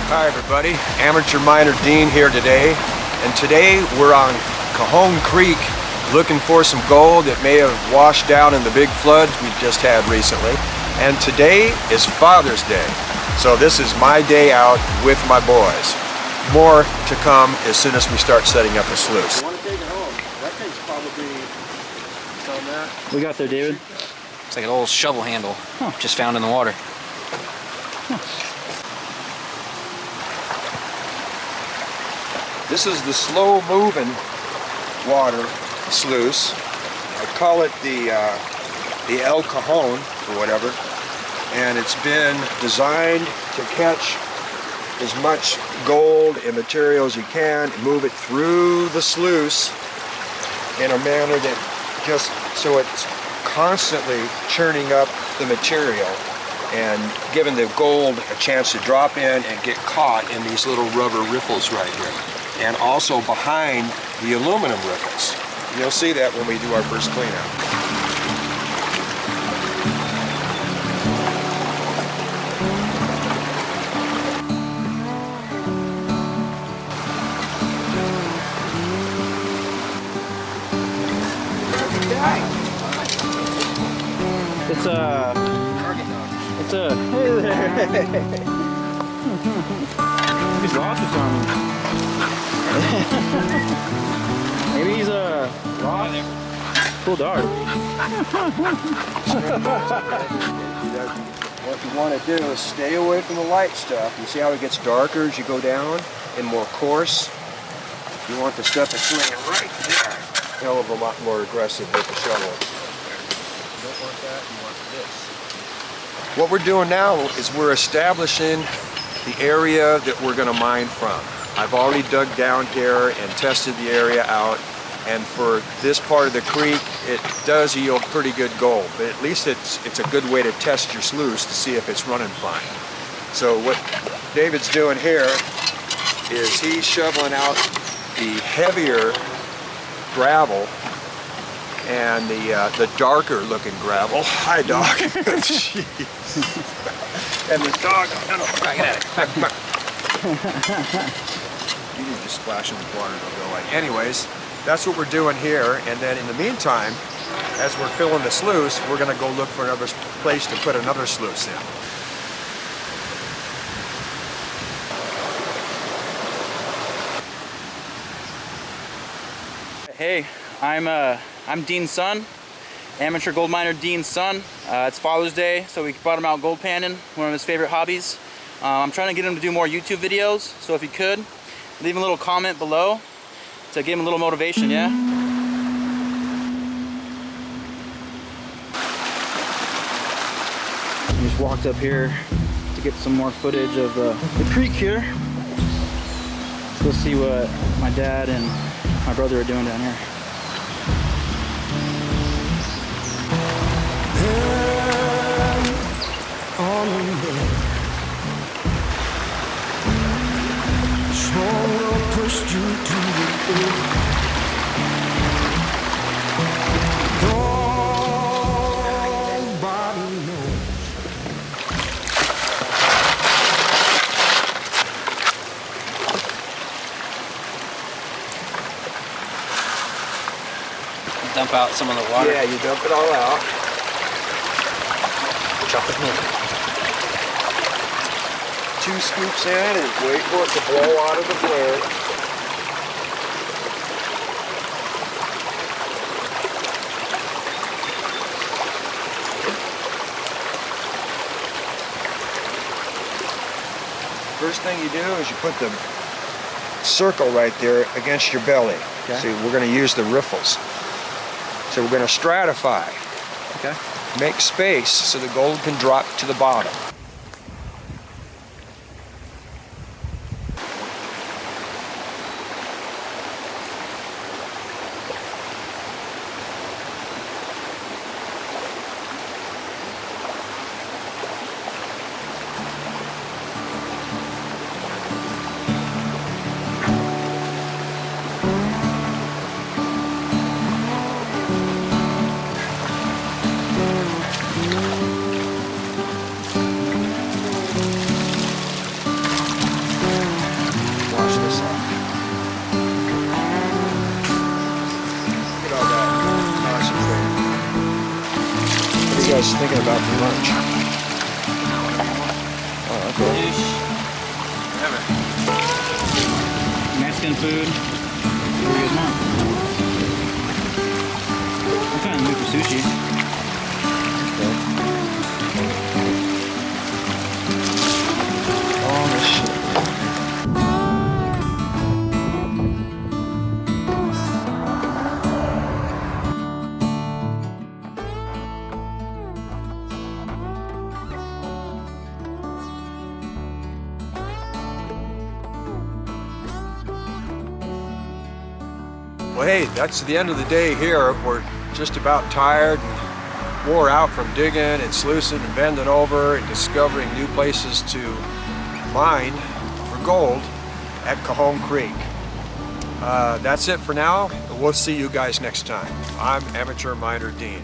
Hi everybody, Amateur Miner Dean here today, and today we're on Cajon Creek looking for some gold that may have washed down in the big floods we just had recently. And today is Father's Day, so this is my day out with my boys. More to come as soon as we start setting up a sluice. I want to take it home. That thing's probably on that. We got there, David. It's like an old shovel handle, just found in the water. This is the slow-moving water sluice. I call it the El Cajon or whatever, and it's been designed to catch as much gold and material as you can and move it through the sluice in a manner that just so it's constantly churning up the material and giving the gold a chance to drop in and get caught in these little rubber riffles right here. And also behind the aluminum riffles. You'll see that when we do our first cleanup. It's a, hey there. He's lost or something. Maybe he's a cool dog. What you want to do is stay away from the light stuff. You see how it gets darker as you go down and more coarse? You want the stuff that's laying right there. Hell of a lot more aggressive with the shovel. You don't want that, you want this. What we're doing now is we're establishing the area that we're going to mine from. I've already dug down here and tested the area out, and for this part of the creek it does yield pretty good gold, but at least it's a good way to test your sluice to see if it's running fine. So what David's doing here is he's shoveling out the heavier gravel and the darker looking gravel. Hi, dog. Jeez. And the dog, get at it. You need to splash them with water and it'll go away. Anyways, that's what we're doing here. And then in the meantime, as we're filling the sluice, we're going to go look for another place to put another sluice in. Hey, I'm Dean's son, amateur gold miner Dean's son. It's Father's Day, so we brought him out gold panning, one of his favorite hobbies. I'm trying to get him to do more YouTube videos, so if you could, leave a little comment below to give him a little motivation, yeah? We just walked up here to get some more footage of the creek here. Let's go see what my dad and my brother are doing down here. Pushed you to the edge. Nobody knows. Dump out some of the water. Yeah, you dump it all out. Chop it in. 2 scoops in and wait for it to blow out of the flare. First thing you do is you put the circle right there against your belly. Okay. See, we're going to use the riffles. So we're going to stratify. Okay. Make space so the gold can drop to the bottom. guys thinking about for lunch? Oh, okay. Mexican food. What do you guys want? I'm kind of new for sushi. All this shit. Well, hey, that's the end of the day here. We're just about tired and wore out from digging and sluicing and bending over and discovering new places to mine for gold at Cajon Creek. That's it for now. We'll see you guys next time. I'm Amateur Miner Dean.